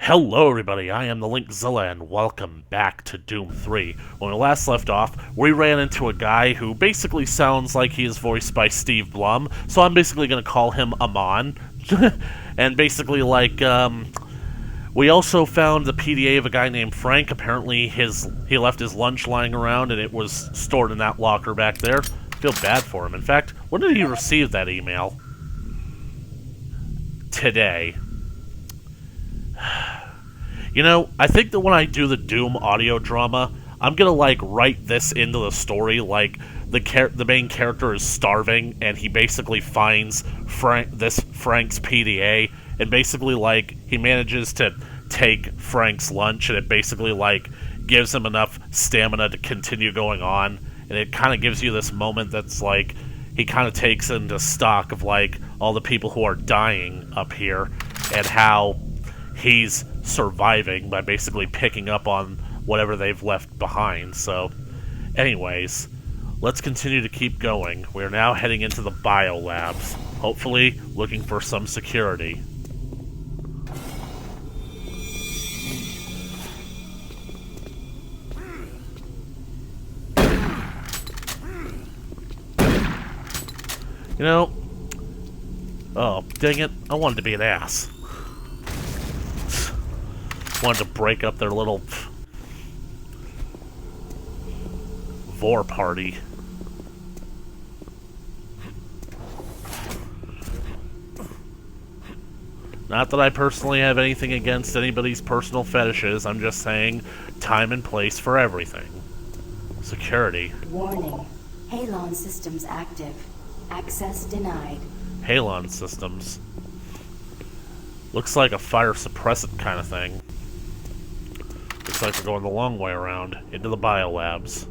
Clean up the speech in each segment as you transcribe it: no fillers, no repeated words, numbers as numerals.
Hello everybody, I am the Linkzilla and welcome back to Doom 3. When we last left off, we ran into a guy who basically sounds like he is voiced by Steve Blum, so I'm basically going to call him Amon. And basically, we also found the PDA of a guy named Frank. Apparently he left his lunch lying around and it was stored in that locker back there. Feel bad for him. In fact, when did he receive that email? Today. You know, I think that when I do the Doom audio drama, I'm gonna, write this into the story, the main character is starving, and he basically finds Frank's PDA, and basically, he manages to take Frank's lunch, and it basically, gives him enough stamina to continue going on, and it kind of gives you this moment that's, he kind of takes into stock of, all the people who are dying up here, and how he's surviving by basically picking up on whatever they've left behind. So, anyways, let's continue to keep going. We're now heading into the biolabs, hopefully looking for some security. You know, oh, dang it, I wanted to be an ass. Wanted to break up their little vor party. Not that I personally have anything against anybody's personal fetishes, I'm just saying time and place for everything. Security. Warning. Halon systems active. Access denied. Halon systems. Looks like a fire suppressant kind of thing. Looks like we're going the long way around, into the biolabs.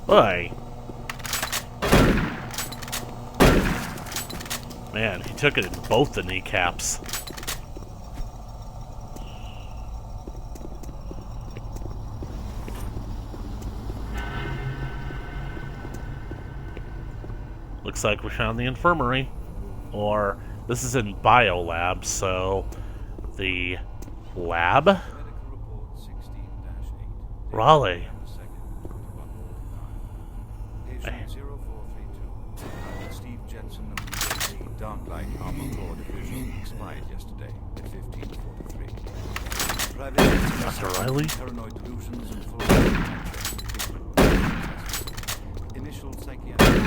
Hey. Man, he took it in both the kneecaps. Looks like we found the infirmary. Or, this is in biolabs, so the lab? Raleigh. Steve Jensen of the UAC Dark Light Armor Corps Division expired yesterday at 15:43. Private Dr. Riley? Paranoid delusions and full initial psychiatric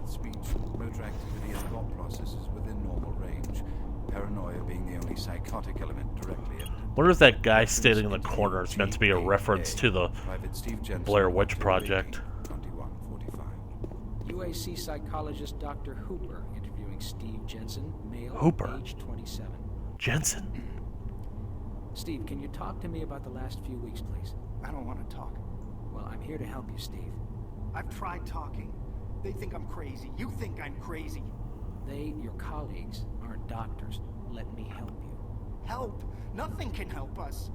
speech, motor activity and thought processes within normal range. Paranoia being the only psychotic element directly evident. Wonder if that guy standing in the corner is meant to be a reference to the Blair Witch Project. UAC psychologist Dr. Hooper interviewing Steve Jensen, male, Hooper? age 27. Jensen. Steve, can you talk to me about the last few weeks, please? I don't want to talk. Well, I'm here to help you, Steve. I've tried talking. They think I'm crazy. You think I'm crazy. They, your colleagues, aren't doctors. Let me help you. Help! Nothing can help us.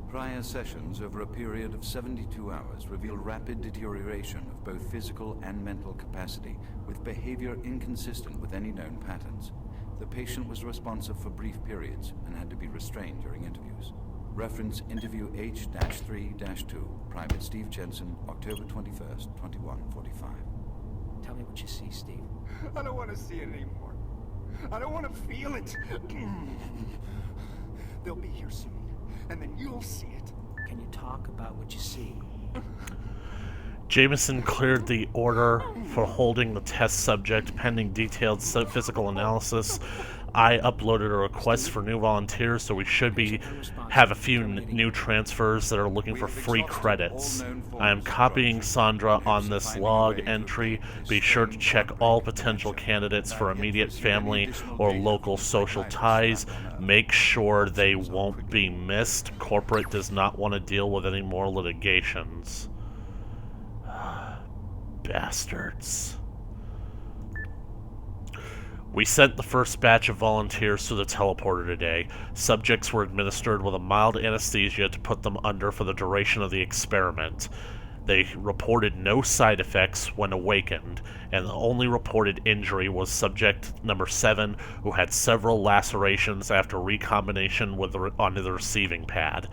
Prior sessions over a period of 72 hours revealed rapid deterioration of both physical and mental capacity, with behavior inconsistent with any known patterns. The patient was responsive for brief periods and had to be restrained during interviews. Reference interview H-3-2, Private Steve Jensen, October 21st, 2145. Tell me what you see, Steve. I don't want to see it anymore. I don't want to feel it. They'll be here soon, and then you'll see it. Can you talk about what you see? Jameson cleared the order for holding the test subject pending detailed physical analysis. I uploaded a request for new volunteers, so we should have a few new transfers that are looking for free credits. I am copying Sandra on this log entry. Be sure to check all potential candidates for immediate family or local social ties. Make sure they won't be missed. Corporate does not want to deal with any more litigations. Bastards. We sent the first batch of volunteers to the teleporter today. Subjects were administered with a mild anesthesia to put them under for the duration of the experiment. They reported no side effects when awakened, and the only reported injury was subject number 7, who had several lacerations after recombination onto the receiving pad.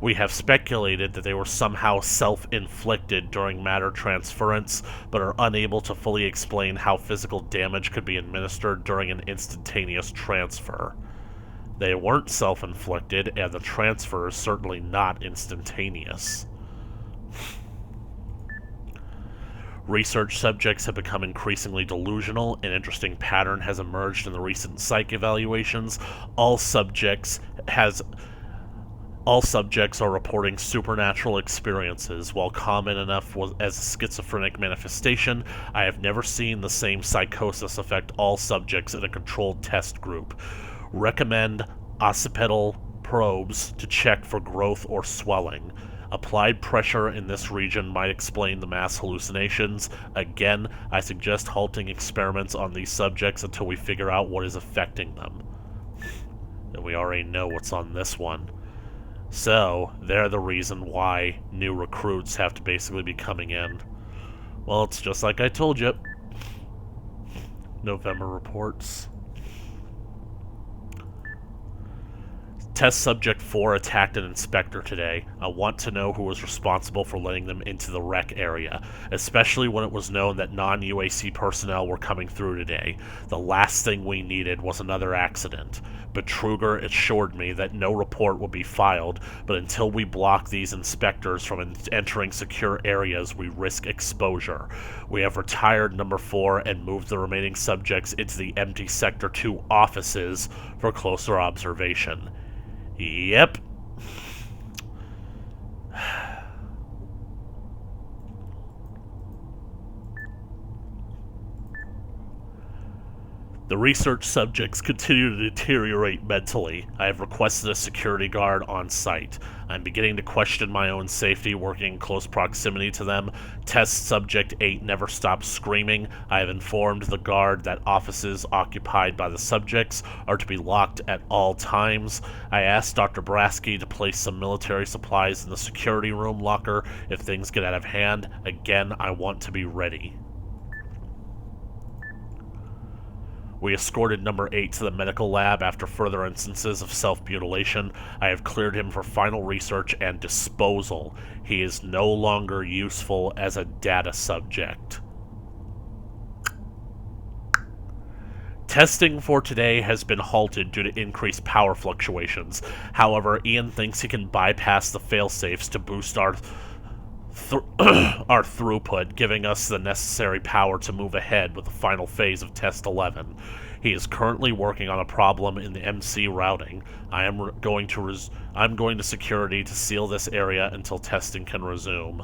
We have speculated that they were somehow self-inflicted during matter transference, but are unable to fully explain how physical damage could be administered during an instantaneous transfer. They weren't self-inflicted, and the transfer is certainly not instantaneous. Research subjects have become increasingly delusional. An interesting pattern has emerged in the recent psych evaluations. All subjects are reporting supernatural experiences. While common enough as a schizophrenic manifestation, I have never seen the same psychosis affect all subjects in a controlled test group. Recommend occipital probes to check for growth or swelling. Applied pressure in this region might explain the mass hallucinations. Again, I suggest halting experiments on these subjects until we figure out what is affecting them. And we already know what's on this one. So, they're the reason why new recruits have to basically be coming in. Well, it's just like I told you. November reports. Test Subject 4 attacked an inspector today. I want to know who was responsible for letting them into the wreck area, especially when it was known that non-UAC personnel were coming through today. The last thing we needed was another accident. Betruger assured me that no report would be filed, but until we block these inspectors from entering secure areas, we risk exposure. We have retired number 4 and moved the remaining subjects into the empty Sector 2 offices for closer observation. Yep. The research subjects continue to deteriorate mentally. I have requested a security guard on site. I'm beginning to question my own safety working in close proximity to them. Test Subject 8 never stops screaming. I have informed the guard that offices occupied by the subjects are to be locked at all times. I asked Dr. Brasky to place some military supplies in the security room locker if things get out of hand. Again, I want to be ready. We escorted number 8 to the medical lab after further instances of self-mutilation. I have cleared him for final research and disposal. He is no longer useful as a data subject. Testing for today has been halted due to increased power fluctuations. However, Ian thinks he can bypass the failsafes to boost our throughput, giving us the necessary power to move ahead with the final phase of Test 11. He is currently working on a problem in the MC routing. I'm going to security to seal this area until testing can resume.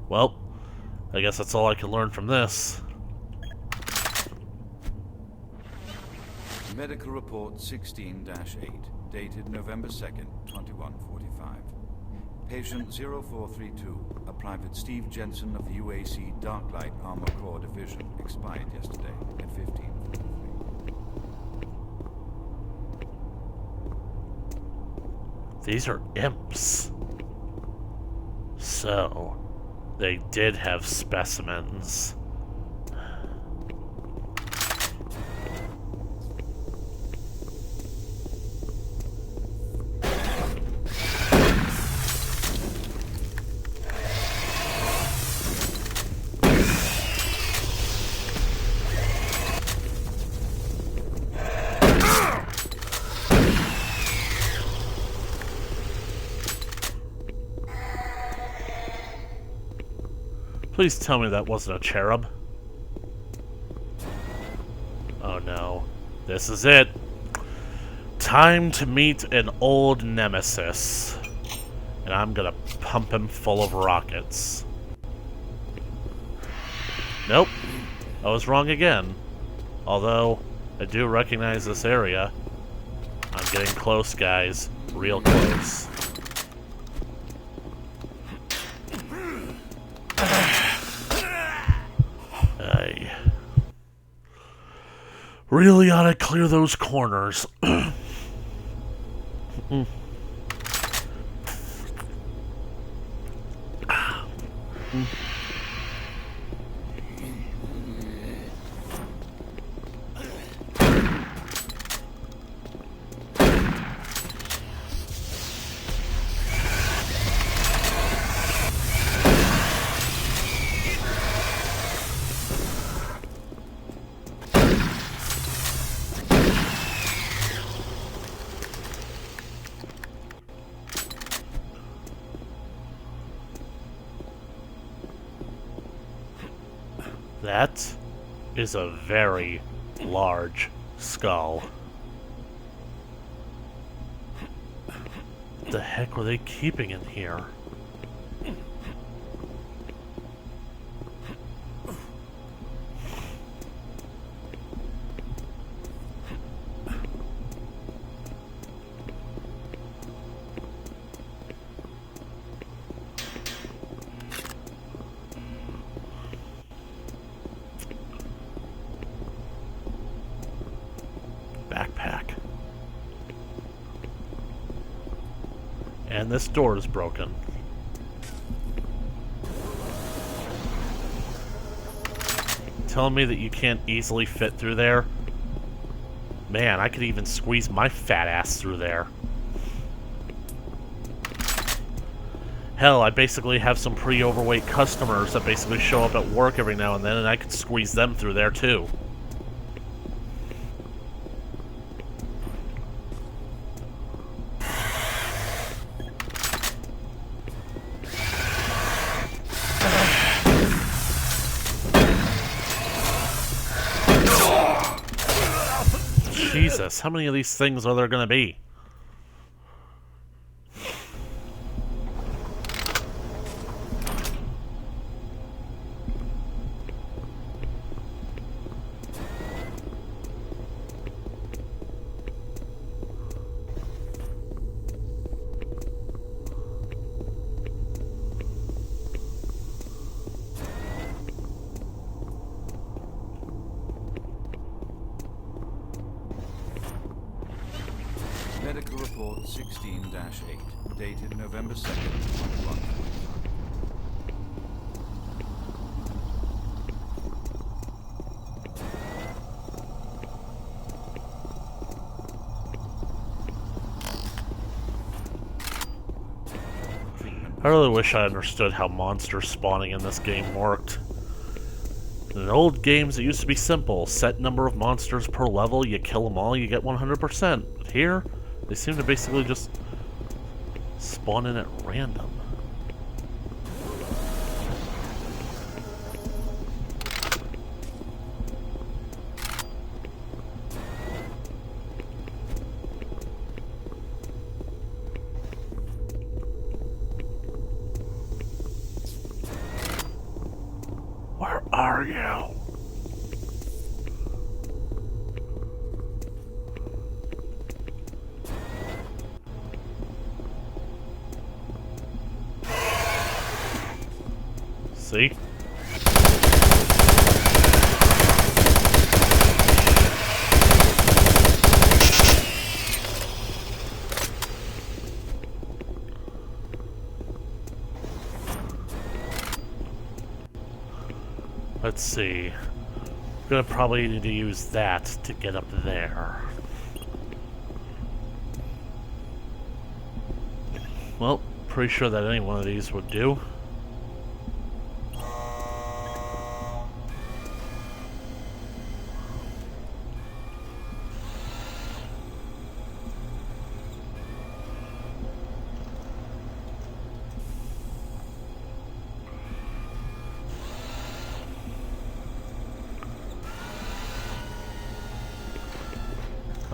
Well, I guess that's all I can learn from this. Medical Report 16-8, dated November 2nd, 2145. Patient 0432, a Private Steve Jensen of the UAC Darklight Armor Corps Division, expired yesterday at 15:43. These are imps. So, they did have specimens. Please tell me that wasn't a cherub. Oh no. This is it. Time to meet an old nemesis. And I'm gonna pump him full of rockets. Nope. I was wrong again. Although, I do recognize this area. I'm getting close, guys. Real close. I really ought to clear those corners. That is a very large skull. What the heck were they keeping in here? Backpack. And this door is broken. Telling me that you can't easily fit through there? Man, I could even squeeze my fat ass through there. Hell, I basically have some pretty overweight customers that basically show up at work every now and then, and I could squeeze them through there too. Jesus, how many of these things are there gonna be? Medical report 16-8, dated November 2nd, 21. I really wish I understood how monster spawning in this game worked. In old games, it used to be simple. Set number of monsters per level, you kill them all, you get 100%. But here, they seem to basically just spawn in at random. Where are you? See? Let's see. I'm gonna probably need to use that to get up there. Well, pretty sure that any one of these would do.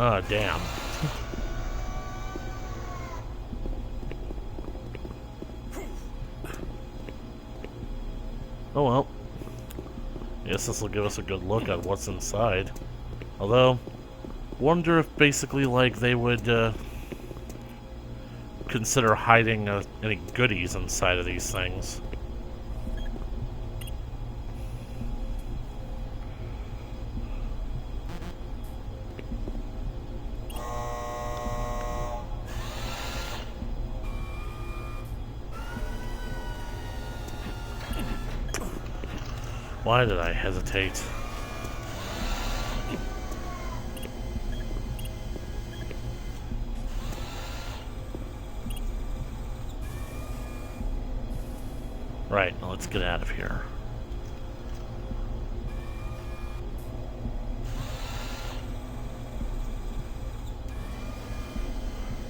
Oh, damn. Oh well. Guess this will give us a good look at what's inside. Although, wonder if basically, like, they would consider hiding any goodies inside of these things. Why did I hesitate? Right, now let's get out of here.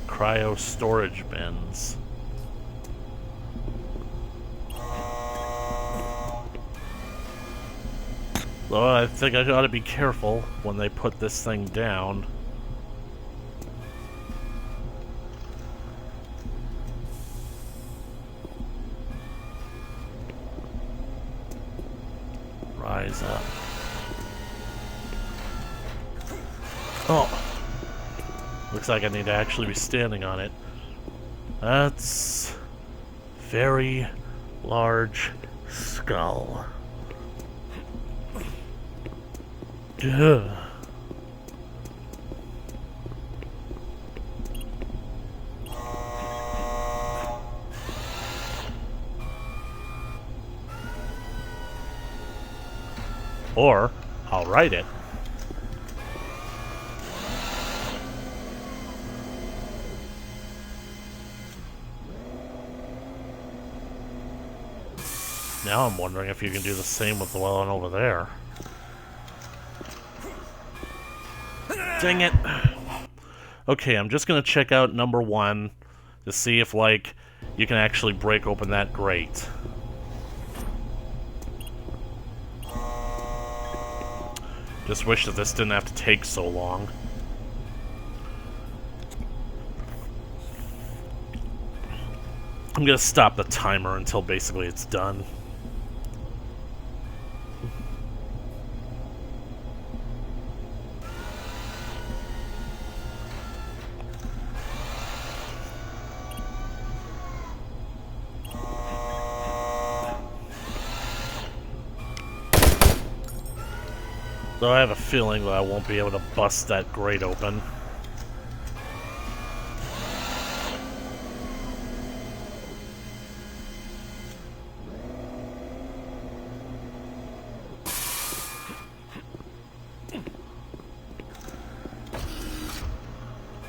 Cryo storage bins. Though I think I ought to be careful when they put this thing down. Rise up. Oh! Looks like I need to actually be standing on it. That's very large skull. Ugh. Or, I'll write it. Now I'm wondering if you can do the same with the one over there. Dang it. Okay, I'm just gonna check out number 1 to see if, like, you can actually break open that grate. Just wish that this didn't have to take so long. I'm gonna stop the timer until basically it's done. Though I have a feeling that I won't be able to bust that grate open.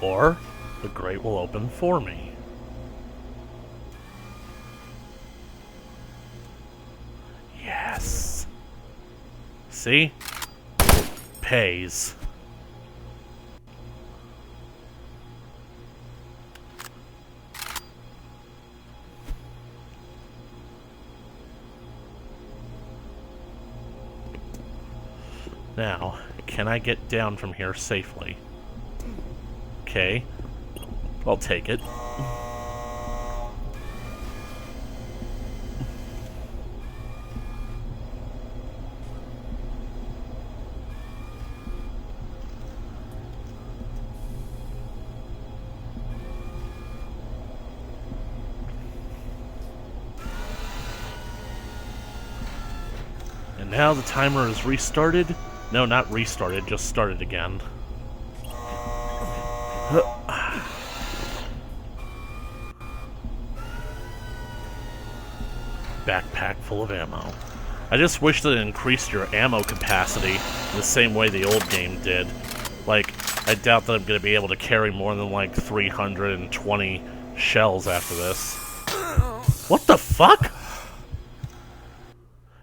Or the grate will open for me. Yes. See? Pays. Now, can I get down from here safely? Okay. I'll take it. And now the timer is restarted. No, not restarted, just started again. Backpack full of ammo. I just wish that it increased your ammo capacity the same way the old game did. Like, I doubt that I'm going to be able to carry more than like 320 shells after this. What the fuck?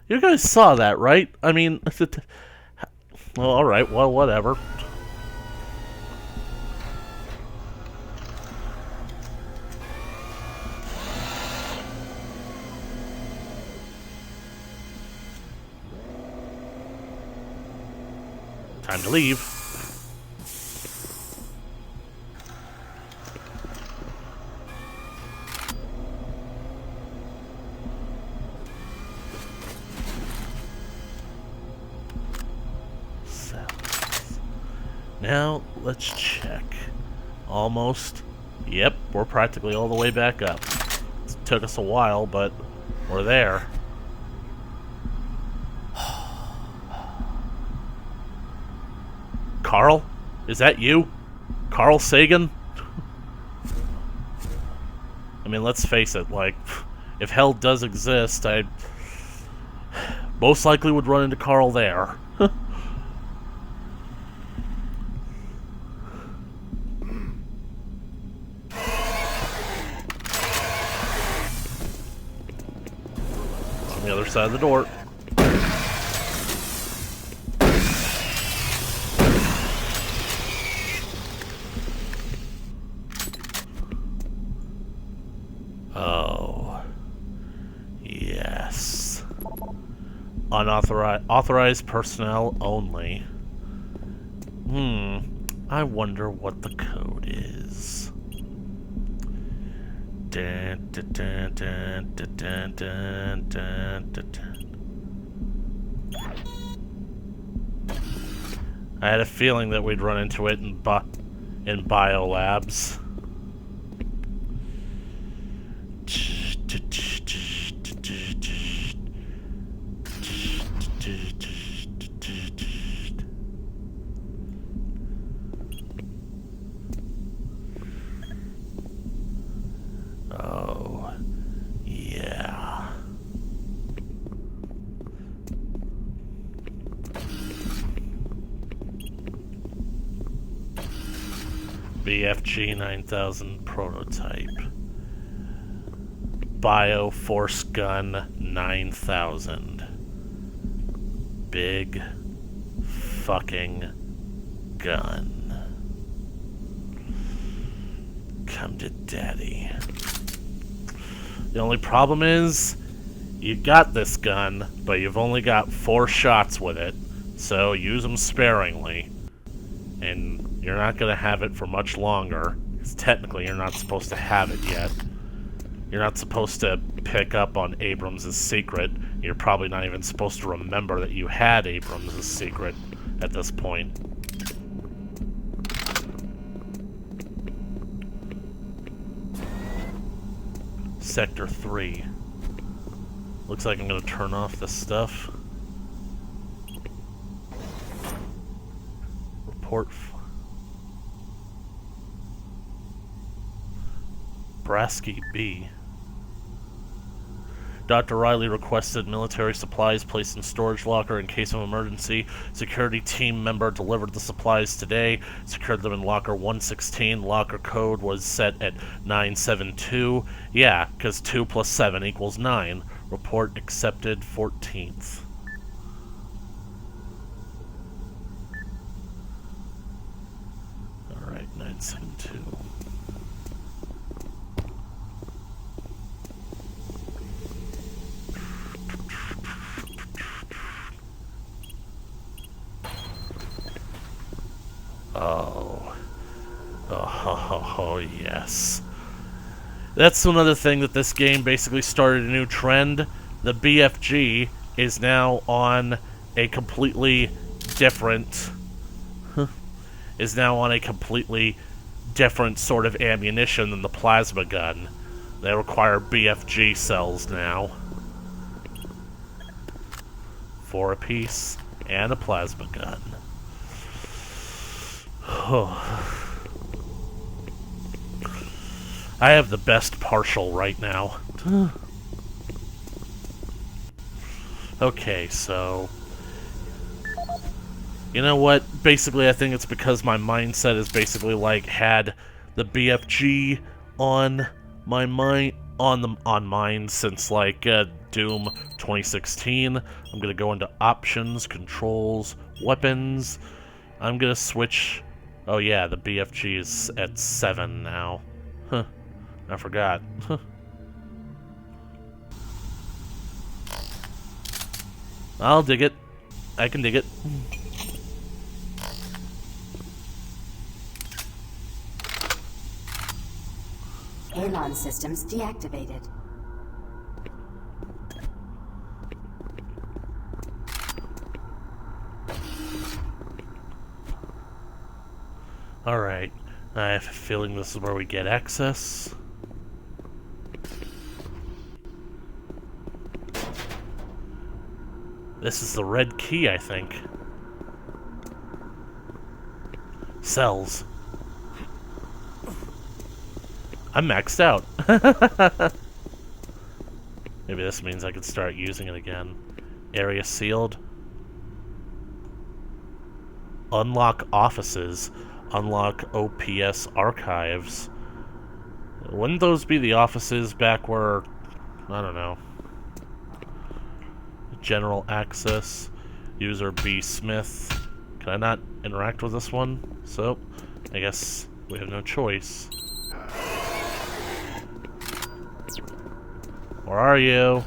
You guys saw that, right? I mean, well, alright, well, whatever. Time to leave. Now, let's check. Almost. Yep, we're practically all the way back up. It took us a while, but we're there. Carl? Is that you? Carl Sagan? I mean, let's face it, like, if hell does exist, I most likely would run into Carl there. On the other side of the door. Oh. Yes. Authorized personnel only. I wonder what the code is. Dun, dun, dun, dun, dun, dun, dun, dun, dun, dun. I had a feeling that we'd run into it in biolabs. Oh, yeah. BFG 9000 prototype. Bio Force Gun 9000. Big fucking gun. Come to daddy. The only problem is, you got this gun, but you've only got 4 shots with it, so use them sparingly. And you're not going to have it for much longer, because technically you're not supposed to have it yet. You're not supposed to pick up on Abrams' secret. You're probably not even supposed to remember that you had Abrams' secret at this point. Sector 3. Looks like I'm gonna turn off this stuff. Report. Brasky B. Dr. Riley requested military supplies placed in storage locker in case of emergency. Security team member delivered the supplies today. Secured them in locker 116. Locker code was set at 972. Yeah, because 2 plus 7 equals 9. Report accepted 14th. Alright, 972. Oh, yes. That's another thing that this game basically started a new trend. The BFG is now on a completely different sort of ammunition than the plasma gun. They require BFG cells now. 4 apiece and a plasma gun. I have the best partial right now. Okay, so... You know what? Basically, I think it's because my mindset is basically like had the BFG on my mind, on mine since like Doom 2016. I'm gonna go into options, controls, weapons. I'm gonna switch. Oh yeah, the BFG is at 7 now. Huh. I forgot. I'll dig it. I can dig it. Halon systems deactivated. Alright. I have a feeling this is where we get access. This is the red key, I think. Cells. I'm maxed out. Maybe this means I could start using it again. Area sealed. Unlock offices. Unlock OPS archives. Wouldn't those be the offices back where... I don't know. General access. User B. Smith. Can I not interact with this one? So, I guess we have no choice. Where are you?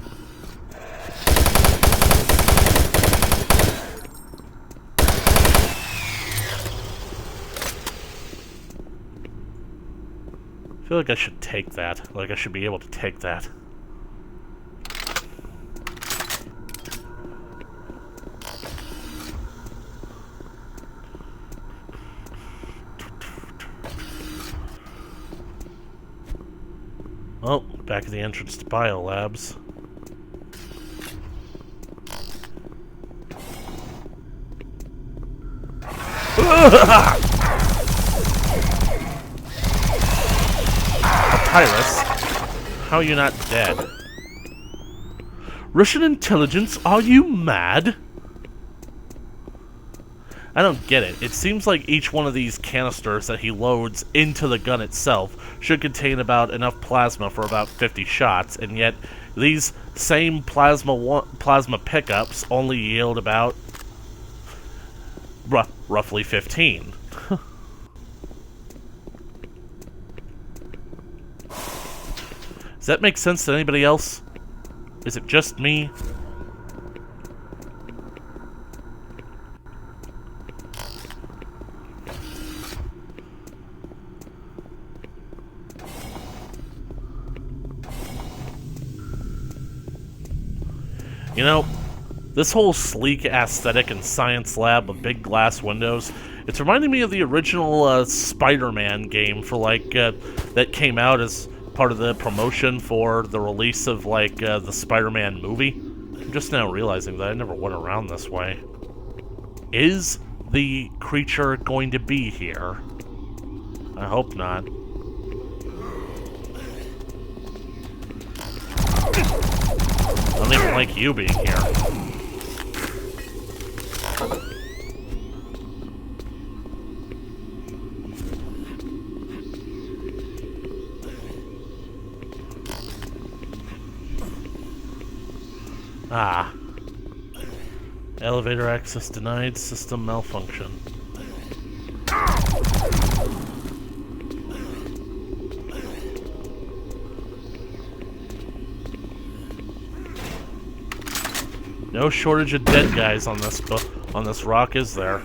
I feel like I should take that. Like I should be able to take that. Oh, back at the entrance to biolabs. Papyrus? How are you not dead? Russian intelligence, are you mad? I don't get it. It seems like each one of these canisters that he loads into the gun itself should contain about enough plasma for about 50 shots, and yet these same plasma pickups only yield about roughly 15. Does that make sense to anybody else? Is it just me? You know, this whole sleek aesthetic and science lab with big glass windows, it's reminding me of the original Spider-Man game for that came out as part of the promotion for the release of the Spider-Man movie. I'm just now realizing that I never went around this way. Is the creature going to be here? I hope not. I don't even like you being here. Ah. Elevator access denied, system malfunction. No shortage of dead guys on this rock, is there?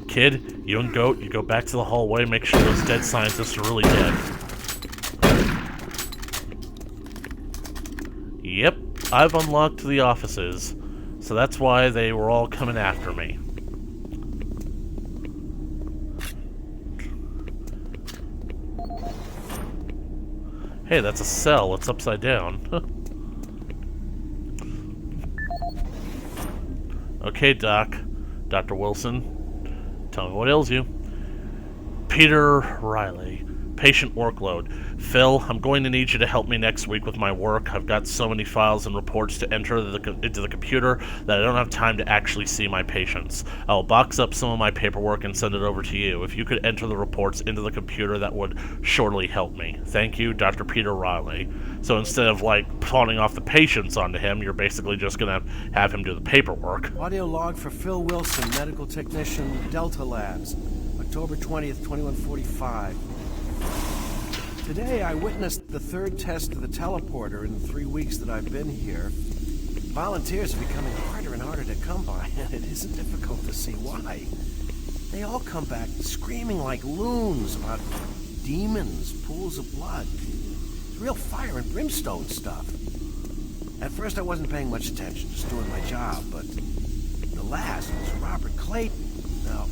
Kid, you and Goat, you go back to the hallway, make sure those dead scientists are really dead. Yep, I've unlocked the offices, so that's why they were all coming after me. Hey, that's a cell. It's upside down. Okay, Doc. Dr. Wilson. Tell me what ails you. Peter Riley. Patient workload. Phil, I'm going to need you to help me next week with my work. I've got so many files and reports to enter into the computer that I don't have time to actually see my patients. I'll box up some of my paperwork and send it over to you. If you could enter the reports into the computer, that would surely help me. Thank you, Dr. Peter Riley. So instead of pawning off the patients onto him, you're basically just going to have him do the paperwork. Audio log for Phil Wilson, medical technician, Delta Labs, October 20th, 2145. Today, I witnessed the third test of the teleporter in the 3 weeks that I've been here. Volunteers are becoming harder and harder to come by, and it isn't difficult to see why. They all come back screaming like loons about demons, pools of blood. It's real fire and brimstone stuff. At first, I wasn't paying much attention, just doing my job, but the last was Robert Clayton. Now,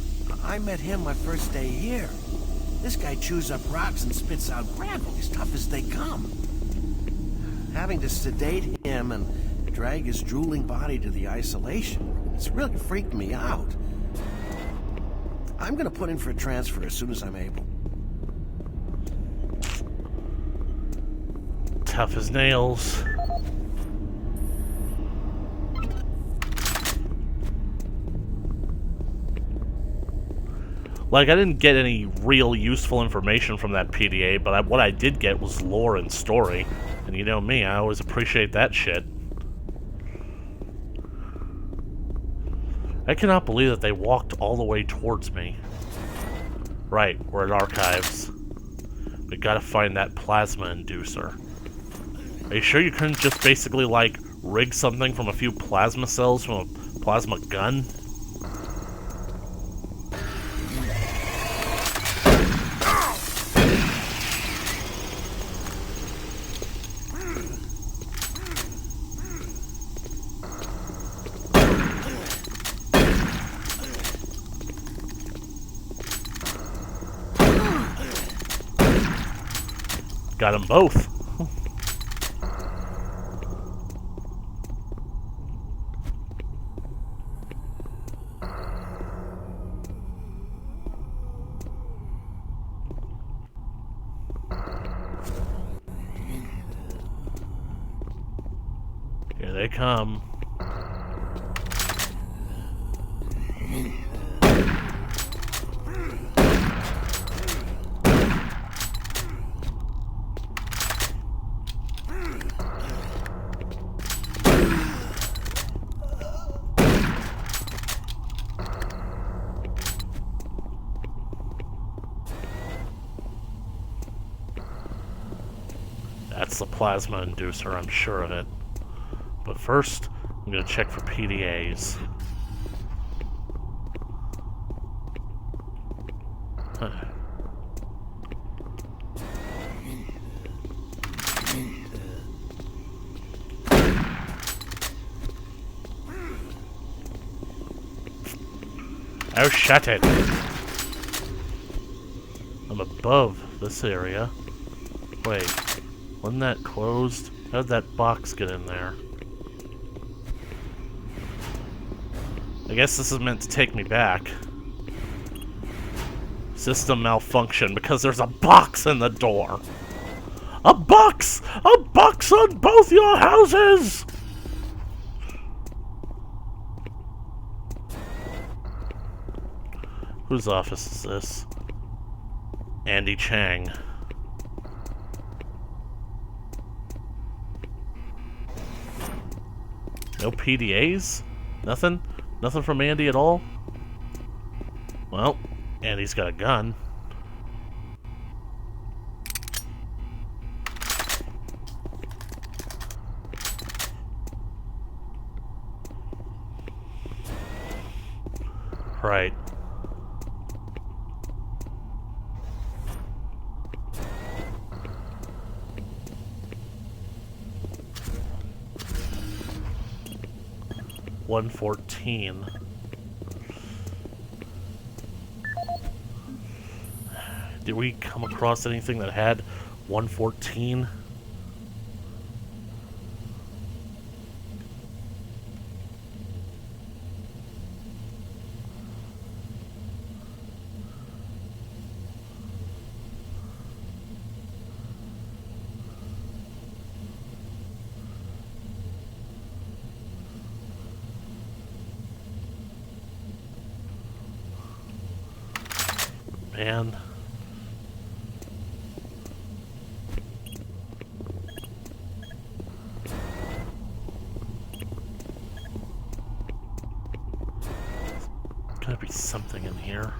I met him my first day here. This guy chews up rocks and spits out gravel as tough as they come. Having to sedate him and drag his drooling body to the isolation, it's really freaked me out. I'm gonna put in for a transfer as soon as I'm able. Tough as nails. Like, I didn't get any real useful information from that PDA, but what I did get was lore and story. And you know me, I always appreciate that shit. I cannot believe that they walked all the way towards me. Right, we're at Archives. We gotta find that plasma inducer. Are you sure you couldn't just basically, like, rig something from a few plasma cells from a plasma gun? Got them both. Here they come. That's the plasma inducer, I'm sure of it. But first, I'm gonna check for PDAs. Huh. Oh, shut it! I'm above this area. Wait, wasn't that closed? How did that box get in there? I guess this is meant to take me back. System malfunction because there's a box in the door. A box! A box on both your houses! Whose office is this? Andy Chang. No PDAs? Nothing? Nothing from Andy at all? Well, Andy's got a gun. Right. $114. Did we come across anything that had 114? Man. Gotta be something in here.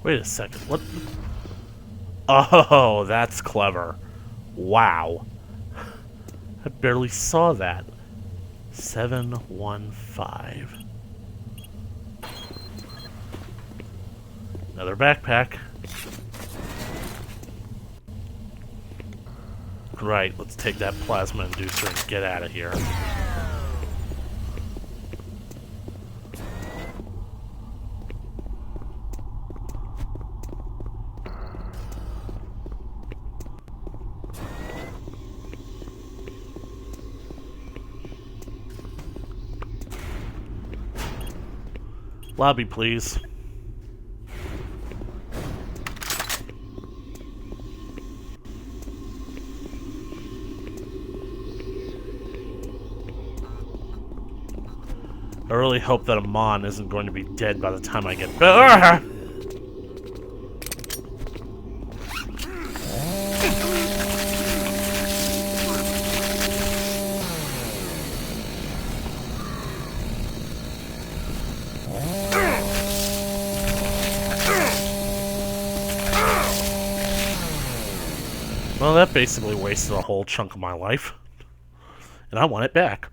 Wait a second. What? Oh, that's clever. Wow. I barely saw that. 715. Another backpack. Right, let's take that plasma inducer and get out of here. Lobby, please. I really hope that Amon isn't going to be dead by the time I get back. Well, that basically wasted a whole chunk of my life. And I want it back.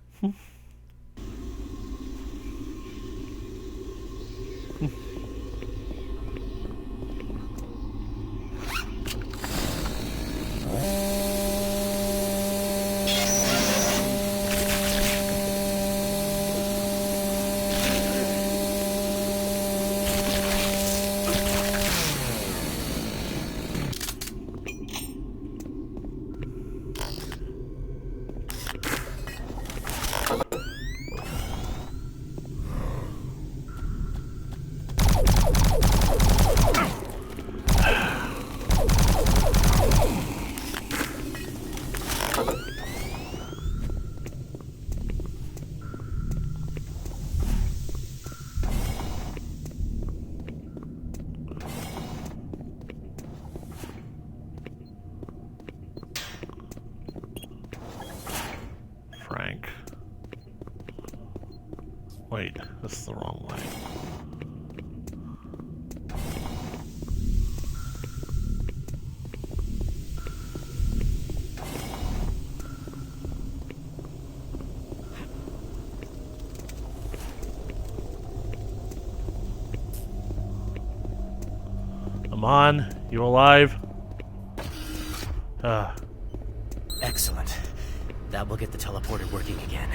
Frank. Wait, this is the wrong way. Amon, you alive? Excellent. That will get the teleporter working again.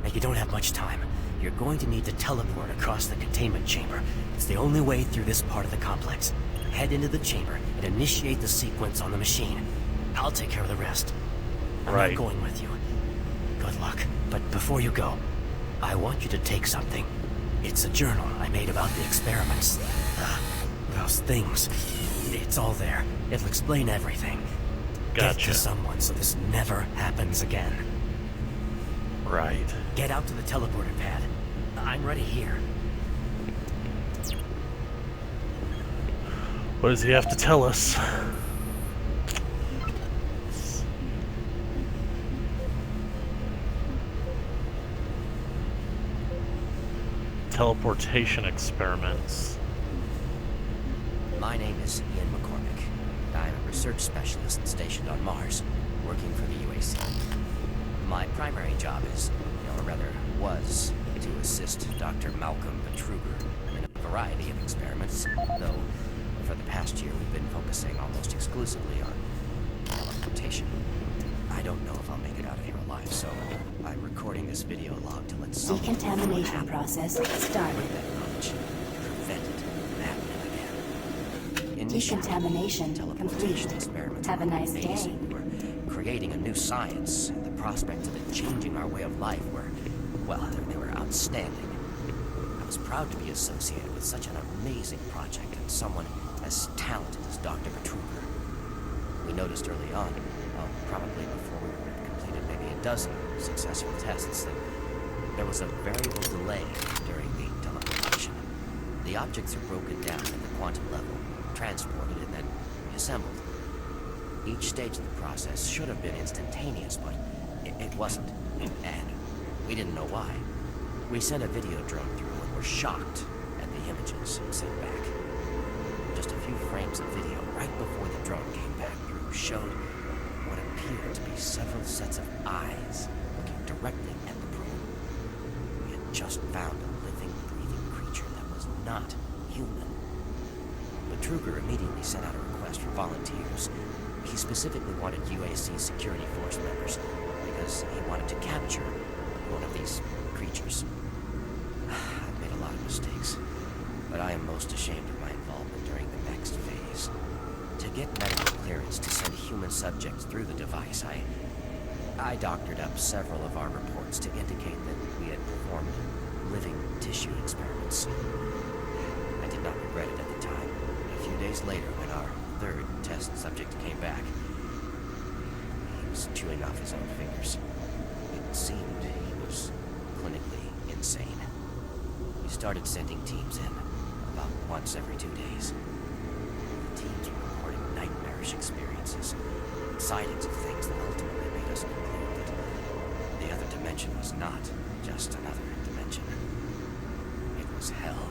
Now, you don't have much time. You're going to need to teleport across the containment chamber. It's the only way through this part of the complex. Head into the chamber and initiate the sequence on the machine. I'll take care of the rest. I'm not going with you. Good luck. But before you go, I want you to take something. It's a journal I made about the experiments. Those things. It's all there. It'll explain everything. Gotcha. Get to someone so this never happens again. Right. Get out to the teleporter pad. I'm ready here. What does he have to tell us? Teleportation experiments. My name is Ian McCormick. I'm a research specialist stationed on Mars, working for the UAC. My primary job is, or rather was, to assist Dr. Malcolm Petruger in a variety of experiments, though for the past year we've been focusing almost exclusively on teleportation. I don't know if I'll make it out of here alive, so I'm recording this video log to let someone Decontamination process started. with that knowledge prevent it from happening again. Initially, Decontamination teleportation complete. experiments Have a were nice day. amazing. We're creating a new science, and the prospects of it changing our way of life were, well, they were outstanding. I was proud to be associated with such an amazing project and someone as talented as Dr. Petruger. We noticed early on, probably before we would have completed maybe a dozen successful tests, that there was a variable delay during the teleportation. The objects are broken down at the quantum level, transported, and then reassembled. Each stage of the process should have been instantaneous, but it wasn't. And we didn't know why. We sent a video drone through and were shocked at the images it sent back. Just frames of video right before the drone came back through showed what appeared to be several sets of eyes looking directly at the probe. We had just found a living, breathing creature that was not human. But Truger immediately sent out a request for volunteers. He specifically wanted UAC security force members because he wanted to capture one of these creatures. I've made a lot of mistakes, but I am most ashamed of my involvement during the next phase. To get medical clearance to send human subjects through the device, I doctored up several of our reports to indicate that we had performed living tissue experiments. I did not regret it at the time. A few days later, when our third test subject came back, he was chewing off his own fingers. It seemed he was clinically insane. We started sending teams in, about once every 2 days. The teams were reporting nightmarish experiences, sightings of things that ultimately made us conclude that the other dimension was not just another dimension. It was hell,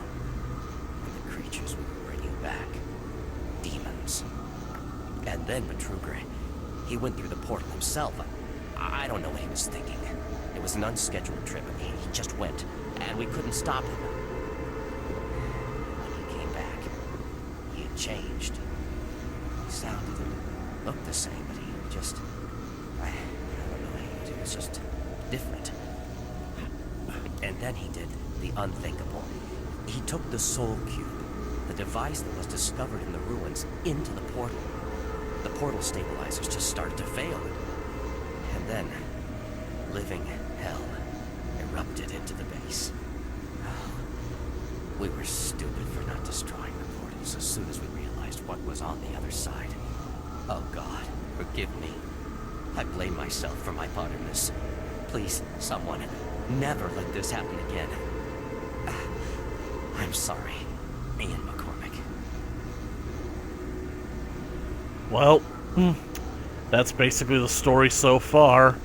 and the creatures we were bringing back, demons. And then Matruger, he went through the portal himself. I don't know what he was thinking. It was an unscheduled trip. I mean, he just went, and we couldn't stop him. When he came back, he had changed. He sounded and looked the same, but he just... I don't know, he was just different. And then he did the unthinkable. He took the Soul Cube, the device that was discovered in the ruins, into the portal. The portal stabilizers just started to fail. And then, living hell erupted into the base. We were stupid for not destroying the portals as soon as we realized what was on the other side. Oh God, forgive me. I blame myself for my part in this. Please, someone, never let this happen again. I'm sorry, Ian McCormick. Well, that's basically the story so far.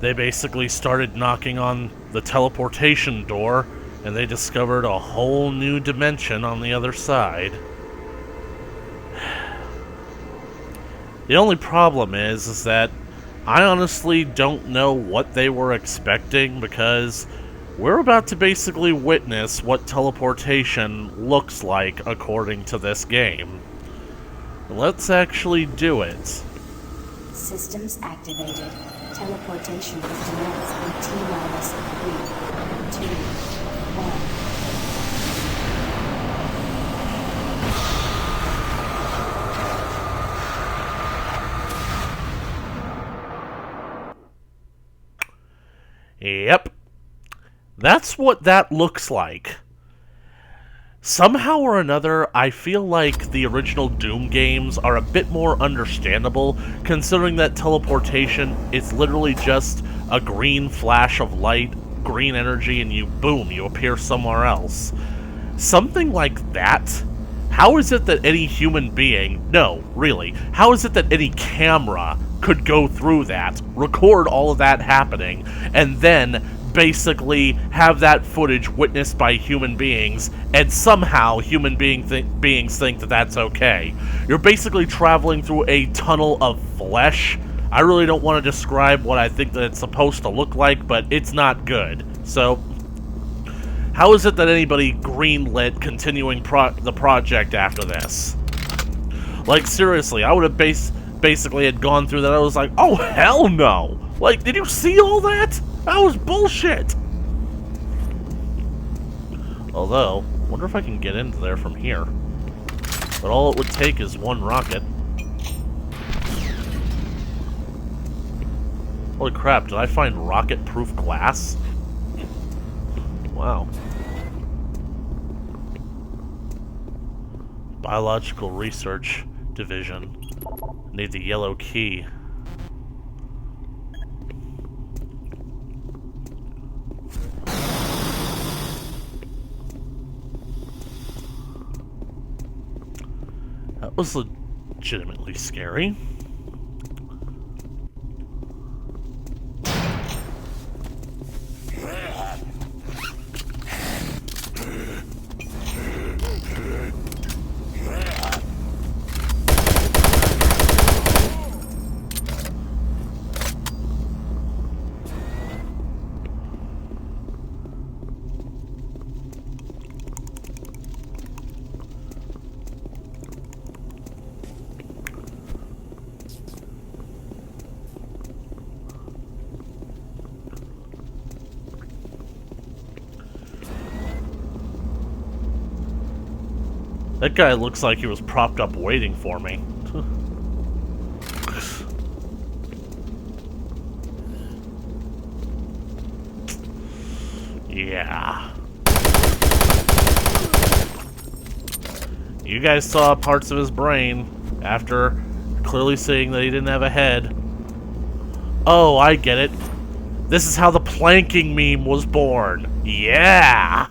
They basically started knocking on the teleportation door, and they discovered a whole new dimension on the other side. The only problem is that I honestly don't know what they were expecting, because we're about to basically witness what teleportation looks like according to this game. Let's actually do it. Systems activated. Teleportation is commenced in T-minus 3, 2, 1. Yep. That's what that looks like. Somehow or another, I feel like the original Doom games are a bit more understandable, considering that teleportation is literally just a green flash of light, green energy, and you appear somewhere else. Something like that? How is it that any human being, no, really, how is it that any camera could go through that, record all of that happening, and then basically have that footage witnessed by human beings, and somehow human beings think that that's okay? You're basically traveling through a tunnel of flesh. I really don't want to describe what I think that it's supposed to look like, but it's not good. So, how is it that anybody greenlit continuing the project after this? Like, seriously, I would have basically had gone through that. I was like, oh, hell no! Like, did you see all that? That was bullshit! Although, wonder if I can get into there from here. But all it would take is one rocket. Holy crap, did I find rocket-proof glass? Wow. Biological Research Division. Need the yellow key. That was legitimately scary. That guy looks like he was propped up waiting for me. Yeah. You guys saw parts of his brain after clearly seeing that he didn't have a head. Oh, I get it. This is how the planking meme was born. Yeah!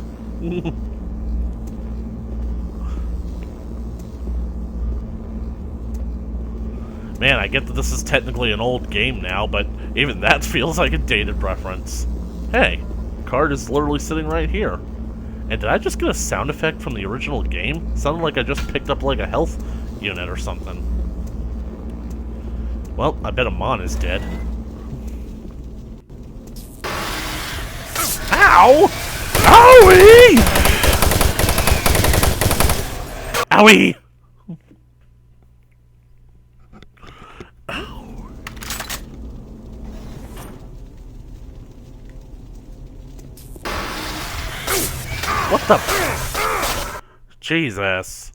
Man, I get that this is technically an old game now, but even that feels like a dated reference. Hey, the card is literally sitting right here. And did I just get a sound effect from the original game? Sounded like I just picked up like a health unit or something. Well, I bet Amon is dead. Ow! Owie! Owie! Ow. What the? Jesus.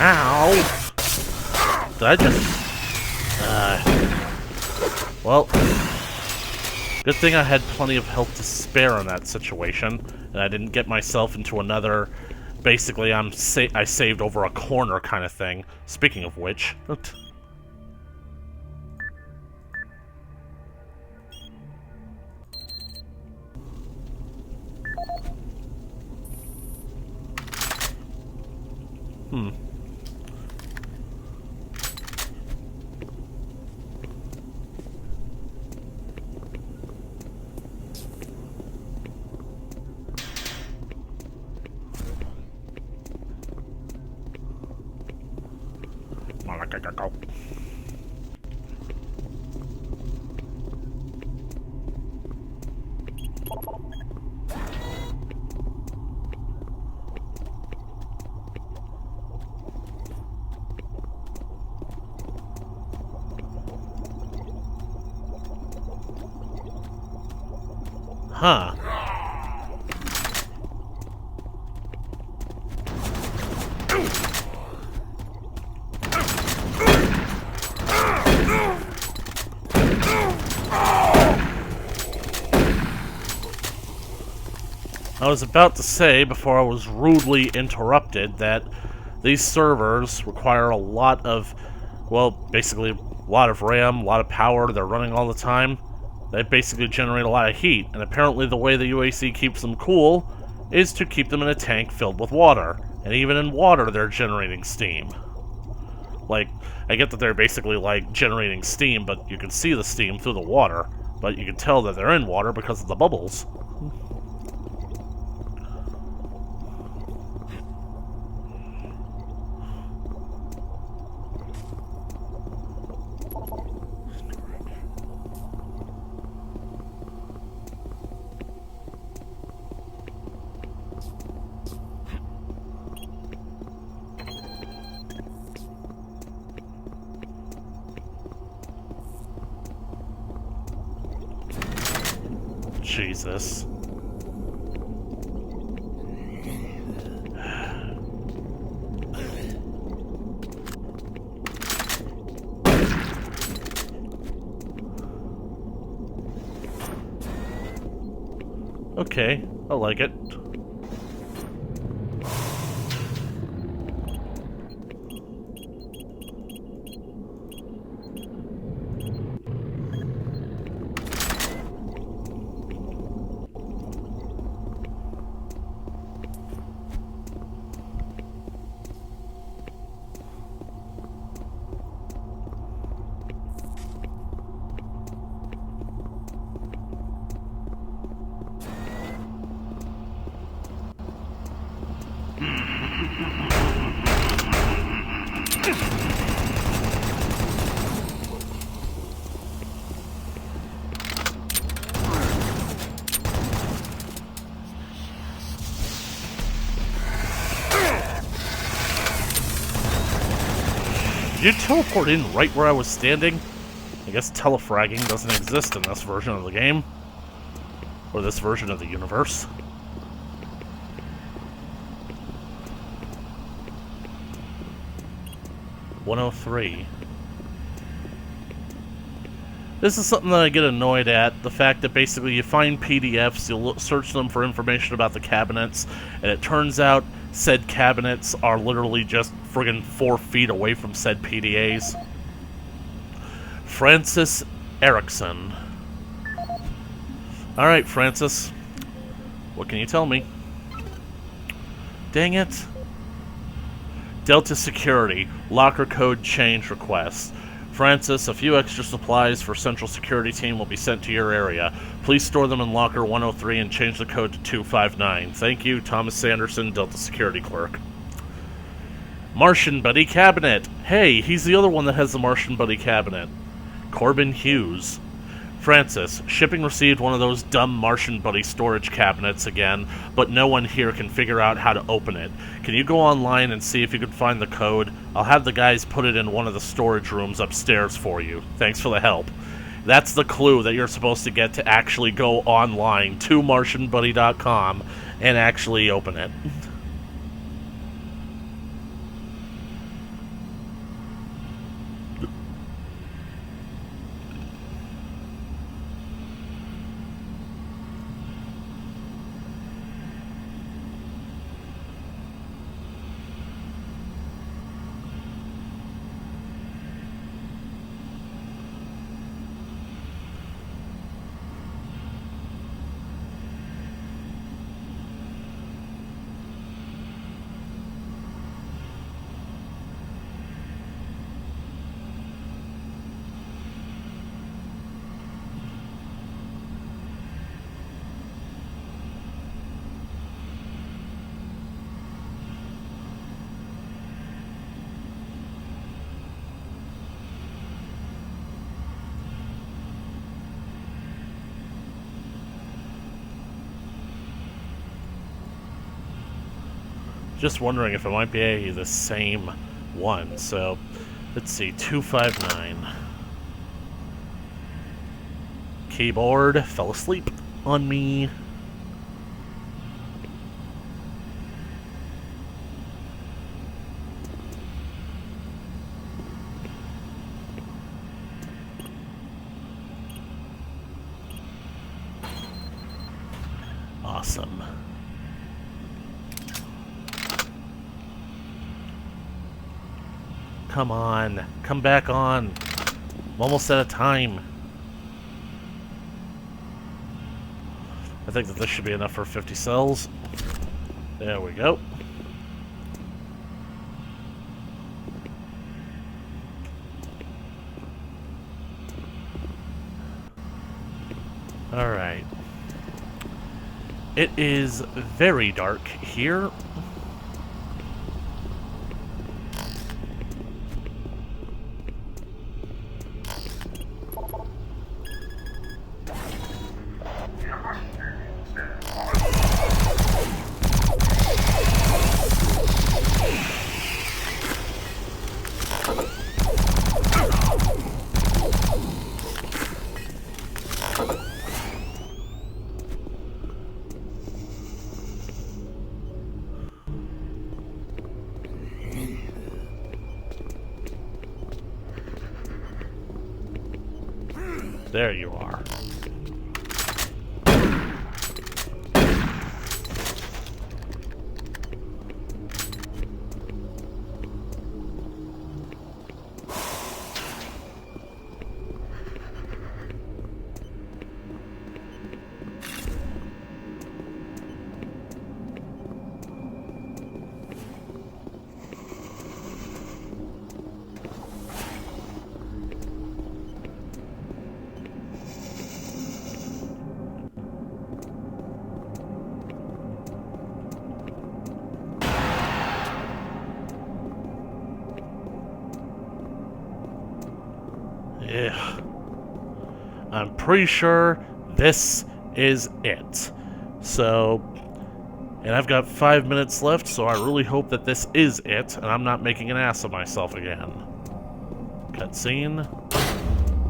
Ow! Did I just... well, good thing I had plenty of health to spare in that situation, and I didn't get myself into another, basically I saved over a corner kind of thing. Speaking of which... Go. Huh. I was about to say, before I was rudely interrupted, that these servers require a lot of, well, basically a lot of RAM, a lot of power, they're running all the time. They basically generate a lot of heat, and apparently the way the UAC keeps them cool is to keep them in a tank filled with water. And even in water, they're generating steam. Like, I get that they're basically, like, generating steam, but you can see the steam through the water. But you can tell that they're in water because of the bubbles. Jesus. Okay, I like it. Did you teleport in right where I was standing? I guess telefragging doesn't exist in this version of the game. Or this version of the universe. (103). This is something that I get annoyed at, the fact that basically you find PDFs, you search them for information about the cabinets, and it turns out said cabinets are literally just friggin' 4 feet away from said PDAs. Francis Erickson. Alright, Francis. What can you tell me? Dang it. Delta Security. Locker code change request. Francis, a few extra supplies for Central Security Team will be sent to your area. Please store them in Locker 103 and change the code to 259. Thank you, Thomas Sanderson, Delta Security Clerk. Martian Buddy Cabinet. Hey, he's the other one that has the Martian Buddy Cabinet. Corbin Hughes. Francis, shipping received one of those dumb Martian Buddy storage cabinets again, but no one here can figure out how to open it. Can you go online and see if you can find the code? I'll have the guys put it in one of the storage rooms upstairs for you. Thanks for the help. That's the clue that you're supposed to get to actually go online to MartianBuddy.com and actually open it. Just wondering if it might be the same one. So, let's see, 259. Keyboard fell asleep on me. Awesome. Come on. Come back on. I'm almost out of time. I think that this should be enough for 50 cells. There we go. Alright. It is very dark here. There you are. Yeah. I'm pretty sure this is it. So, and I've got 5 minutes left, so I really hope that this is it, and I'm not making an ass of myself again. Cutscene.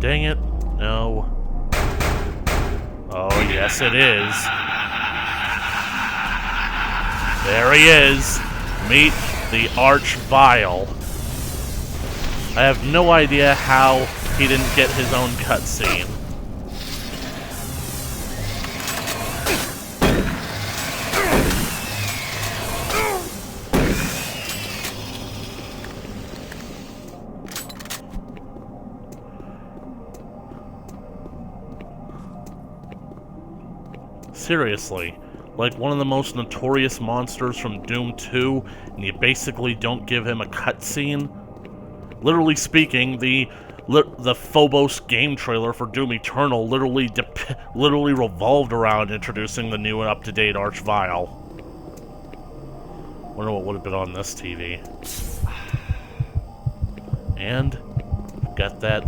Dang it. No. Oh, yes it is. There he is. Meet the Arch-Vile. I have no idea how he didn't get his own cutscene. Seriously, like one of the most notorious monsters from Doom 2, and you basically don't give him a cutscene? Literally speaking, the Phobos game trailer for Doom Eternal literally revolved around introducing the new and up-to-date Arch-Vile. Wonder what would have been on this TV. And got that.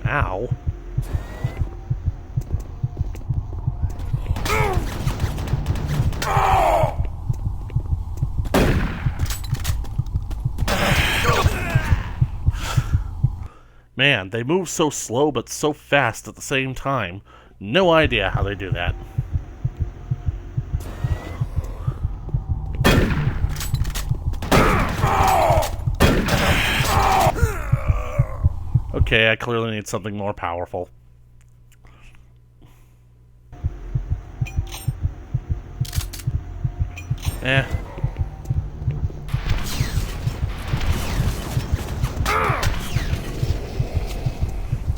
Ow. Man, they move so slow but so fast at the same time. No idea how they do that. Okay, I clearly need something more powerful. Eh.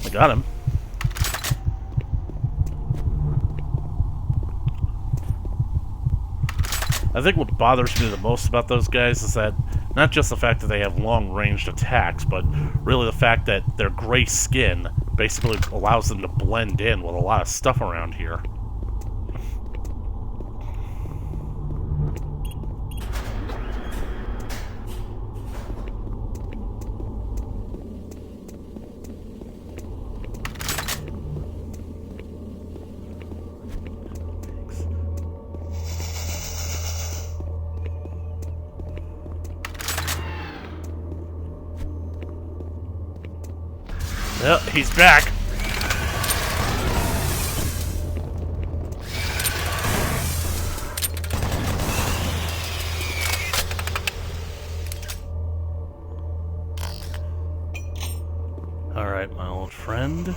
I got him. I think what bothers me the most about those guys is that not just the fact that they have long-ranged attacks, but really the fact that their gray skin basically allows them to blend in with a lot of stuff around here. Well, he's back. All right, my old friend.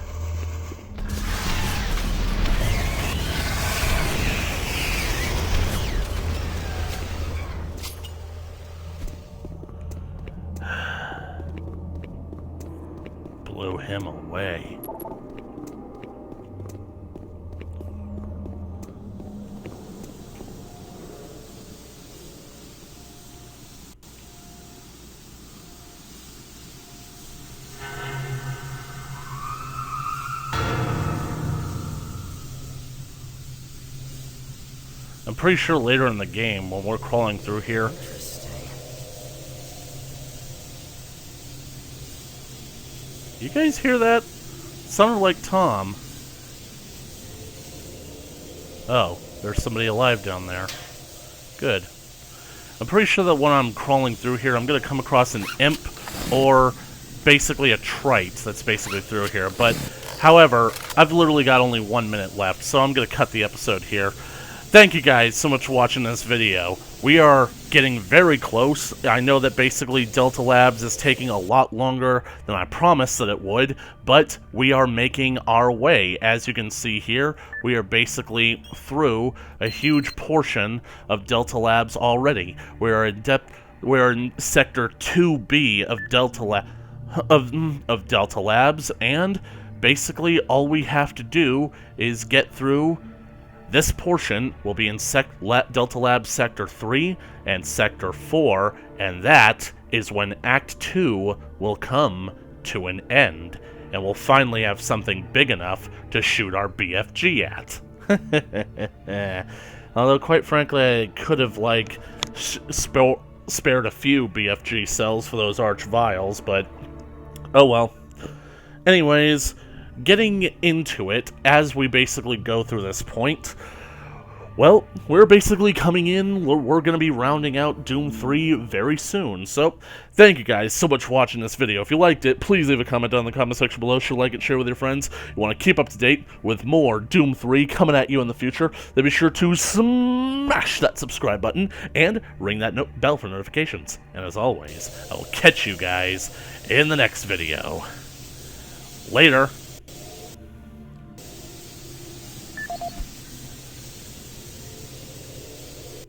Blew him away. I'm pretty sure later in the game, when we're crawling through here, you guys hear that? Sounded like Tom. Oh, there's somebody alive down there. Good. I'm pretty sure that when I'm crawling through here, I'm going to come across an imp or basically a trite that's basically through here. But, however, I've literally got only 1 minute left, so I'm going to cut the episode here. Thank you guys so much for watching this video. We are getting very close. I know that basically Delta Labs is taking a lot longer than I promised that it would, but we are making our way. As you can see here, we are basically through a huge portion of Delta Labs already. We're in Sector 2B of Delta Labs, and basically all we have to do is get through. This portion will be in Delta Labs Sector 3 and Sector 4, and that is when Act 2 will come to an end, and we'll finally have something big enough to shoot our BFG at. Although, quite frankly, I could have, like, spared a few BFG cells for those arch vials, but oh well. Anyways, getting into it, as we basically go through this point, well, we're basically coming in, we're going to be rounding out Doom 3 very soon, so thank you guys so much for watching this video. If you liked it, please leave a comment down in the comment section below, share, like it, share with your friends. You want to keep up to date with more Doom 3 coming at you in the future, then be sure to smash that subscribe button and ring that bell for notifications. And as always, I will catch you guys in the next video. Later.